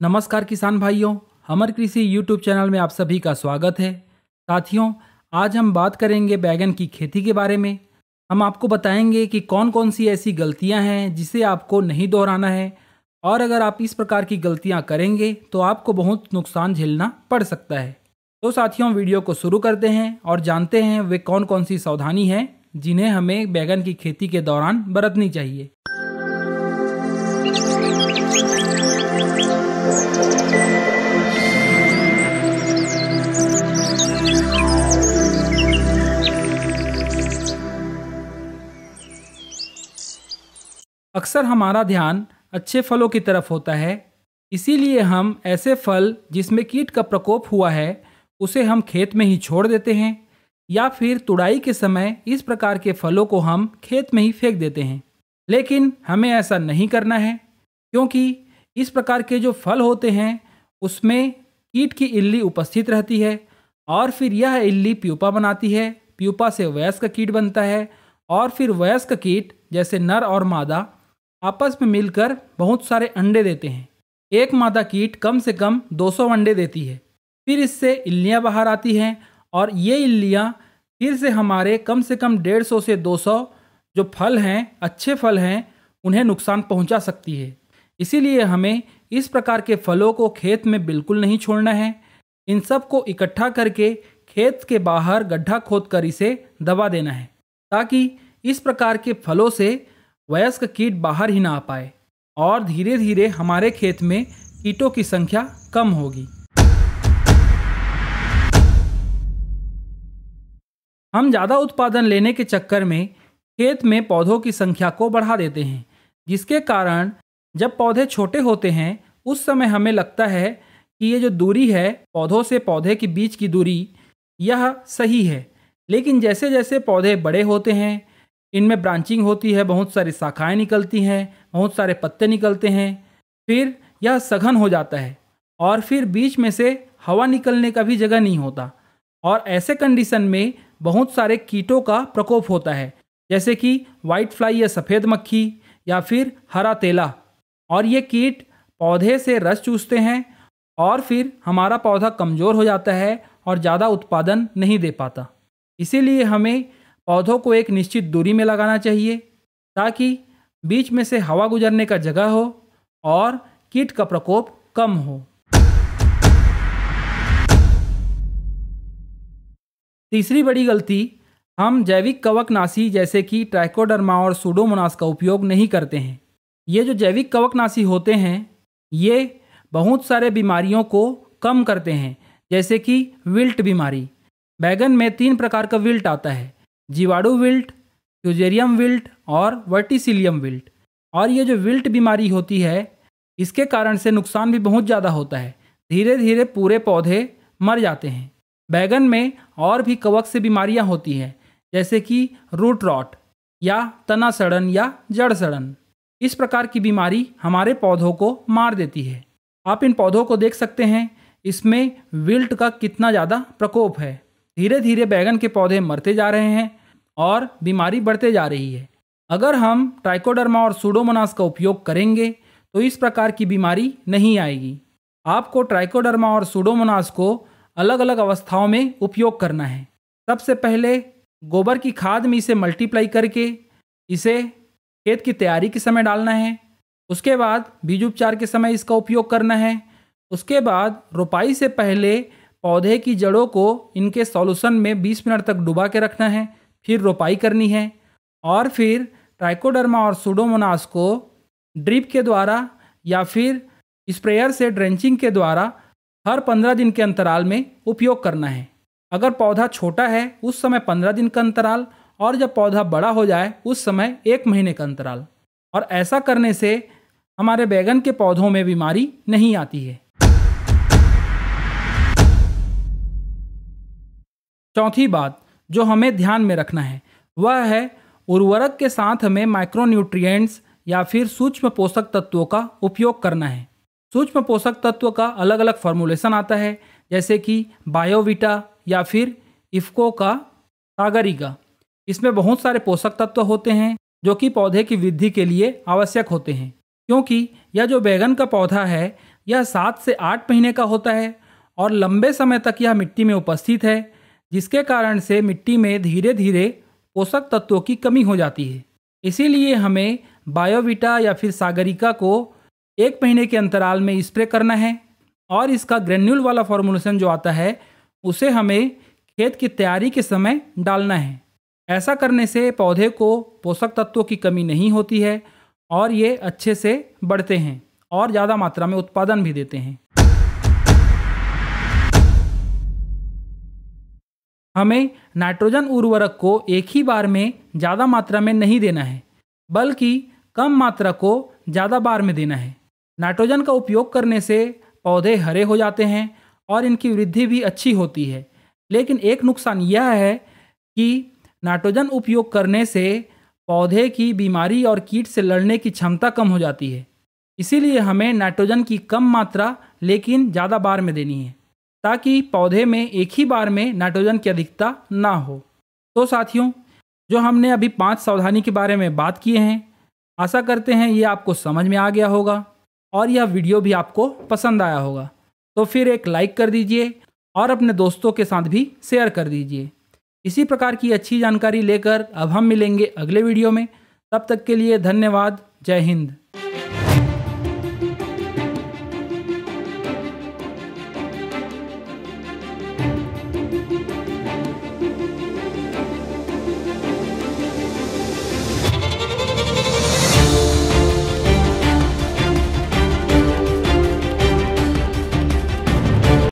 नमस्कार किसान भाइयों, हमर कृषि यूट्यूब चैनल में आप सभी का स्वागत है। साथियों, आज हम बात करेंगे बैगन की खेती के बारे में। हम आपको बताएंगे कि कौन कौन सी ऐसी गलतियां हैं जिसे आपको नहीं दोहराना है, और अगर आप इस प्रकार की गलतियां करेंगे तो आपको बहुत नुकसान झेलना पड़ सकता है। तो साथियों, वीडियो को शुरू करते हैं और जानते हैं वे कौन कौन सी सावधानी हैं जिन्हें हमें बैगन की खेती के दौरान बरतनी चाहिए। अक्सर हमारा ध्यान अच्छे फलों की तरफ होता है, इसीलिए हम ऐसे फल जिसमें कीट का प्रकोप हुआ है उसे हम खेत में ही छोड़ देते हैं, या फिर तुड़ाई के समय इस प्रकार के फलों को हम खेत में ही फेंक देते हैं। लेकिन हमें ऐसा नहीं करना है, क्योंकि इस प्रकार के जो फल होते हैं उसमें कीट की इल्ली उपस्थित रहती है, और फिर यह इल्ली प्यूपा बनाती है। प्यूपा से वयस्क कीट बनता है, और फिर वयस्क कीट जैसे नर और मादा आपस में मिलकर बहुत सारे अंडे देते हैं। एक मादा कीट कम से कम 200 अंडे देती है। फिर इससे इल्लियाँ बाहर आती हैं, और ये इल्लियाँ फिर से हमारे कम से कम 150 से 200 जो फल हैं, अच्छे फल हैं, उन्हें नुकसान पहुंचा सकती है। इसीलिए हमें इस प्रकार के फलों को खेत में बिल्कुल नहीं छोड़ना है। इन सब को इकट्ठा करके खेत के बाहर गड्ढा खोदकर इसे दबा देना है, ताकि इस प्रकार के फलों से वयस्क कीट बाहर ही ना आ पाए, और धीरे धीरे हमारे खेत में कीटों की संख्या कम होगी। हम ज़्यादा उत्पादन लेने के चक्कर में खेत में पौधों की संख्या को बढ़ा देते हैं, जिसके कारण जब पौधे छोटे होते हैं उस समय हमें लगता है कि ये जो दूरी है पौधों से पौधे के बीच की दूरी, यह सही है। लेकिन जैसे जैसे पौधे बड़े होते हैं, इनमें ब्रांचिंग होती है, बहुत सारी शाखाएं निकलती हैं, बहुत सारे पत्ते निकलते हैं, फिर यह सघन हो जाता है, और फिर बीच में से हवा निकलने का भी जगह नहीं होता। और ऐसे कंडीशन में बहुत सारे कीटों का प्रकोप होता है, जैसे कि वाइट फ्लाई या सफ़ेद मक्खी या फिर हरा तेला। और ये कीट पौधे से रस चूसते हैं, और फिर हमारा पौधा कमज़ोर हो जाता है और ज़्यादा उत्पादन नहीं दे पाता। इसीलिए हमें पौधों को एक निश्चित दूरी में लगाना चाहिए, ताकि बीच में से हवा गुजरने का जगह हो और कीट का प्रकोप कम हो। तीसरी बड़ी गलती, हम जैविक कवकनाशी जैसे कि ट्राइकोडर्मा और सूडोमोनास का उपयोग नहीं करते हैं। ये जो जैविक कवकनाशी होते हैं ये बहुत सारे बीमारियों को कम करते हैं, जैसे कि विल्ट बीमारी। बैगन में 3 प्रकार का विल्ट आता है, जीवाणु विल्ट, फ्यूजेरियम विल्ट और वर्टिसिलियम विल्ट। और ये जो विल्ट बीमारी होती है इसके कारण से नुकसान भी बहुत ज़्यादा होता है, धीरे धीरे पूरे पौधे मर जाते हैं। बैगन में और भी कवक से बीमारियां होती हैं, जैसे कि रूट रॉट या तना सड़न या जड़ सड़न। इस प्रकार की बीमारी हमारे पौधों को मार देती है। आप इन पौधों को देख सकते हैं, इसमें विल्ट का कितना ज़्यादा प्रकोप है। धीरे धीरे बैगन के पौधे मरते जा रहे हैं और बीमारी बढ़ते जा रही है। अगर हम ट्राइकोडर्मा और सूडोमोनास का उपयोग करेंगे तो इस प्रकार की बीमारी नहीं आएगी। आपको ट्राइकोडर्मा और सूडोमोनास को अलग अलग अवस्थाओं में उपयोग करना है। सबसे पहले गोबर की खाद में इसे मल्टीप्लाई करके इसे खेत की तैयारी के समय डालना है। उसके बाद बीज उपचार के समय इसका उपयोग करना है। उसके बाद रोपाई से पहले पौधे की जड़ों को इनके सॉल्यूशन में 20 मिनट तक डुबा के रखना है, फिर रोपाई करनी है। और फिर ट्राइकोडर्मा और सूडोमोनास को ड्रिप के द्वारा या फिर स्प्रेयर से ड्रेंचिंग के द्वारा हर 15 दिन के अंतराल में उपयोग करना है। अगर पौधा छोटा है उस समय 15 दिन का अंतराल, और जब पौधा बड़ा हो जाए उस समय 1 महीने का अंतराल। और ऐसा करने से हमारे बैगन के पौधों में बीमारी नहीं आती है। चौथी बात जो हमें ध्यान में रखना है वह है उर्वरक के साथ हमें माइक्रोन्यूट्रिएंट्स या फिर सूक्ष्म पोषक तत्वों का उपयोग करना है। सूक्ष्म पोषक तत्व का अलग अलग फॉर्मुलेशन आता है, जैसे कि बायोविटा या फिर इफ्को का सागरिका। इसमें बहुत सारे पोषक तत्व होते हैं जो कि पौधे की वृद्धि के लिए आवश्यक होते हैं, क्योंकि यह जो बैगन का पौधा है यह 7 से 8 महीने का होता है और लंबे समय तक यह मिट्टी में उपस्थित है, जिसके कारण से मिट्टी में धीरे धीरे पोषक तत्वों की कमी हो जाती है। इसीलिए हमें बायोविटा या फिर सागरिका को 1 महीने के अंतराल में स्प्रे करना है और इसका ग्रेन्यूल वाला फॉर्मुलेशन जो आता है उसे हमें खेत की तैयारी के समय डालना है। ऐसा करने से पौधे को पोषक तत्वों की कमी नहीं होती है और ये अच्छे से बढ़ते हैं और ज़्यादा मात्रा में उत्पादन भी देते हैं। हमें नाइट्रोजन उर्वरक को एक ही बार में ज़्यादा मात्रा में नहीं देना है, बल्कि कम मात्रा को ज़्यादा बार में देना है। नाइट्रोजन का उपयोग करने से पौधे हरे हो जाते हैं और इनकी वृद्धि भी अच्छी होती है, लेकिन एक नुकसान यह है कि नाइट्रोजन उपयोग करने से पौधे की बीमारी और कीट से लड़ने की क्षमता कम हो जाती है। इसीलिए हमें नाइट्रोजन की कम मात्रा लेकिन ज़्यादा बार में देनी है, ताकि पौधे में एक ही बार में नाइट्रोजन की अधिकता ना हो। तो साथियों, जो हमने अभी 5 सावधानी के बारे में बात किए हैं, आशा करते हैं ये आपको समझ में आ गया होगा और यह वीडियो भी आपको पसंद आया होगा। तो फिर एक लाइक कर दीजिए और अपने दोस्तों के साथ भी शेयर कर दीजिए। इसी प्रकार की अच्छी जानकारी लेकर अब हम मिलेंगे अगले वीडियो में। तब तक के लिए धन्यवाद। जय हिंद।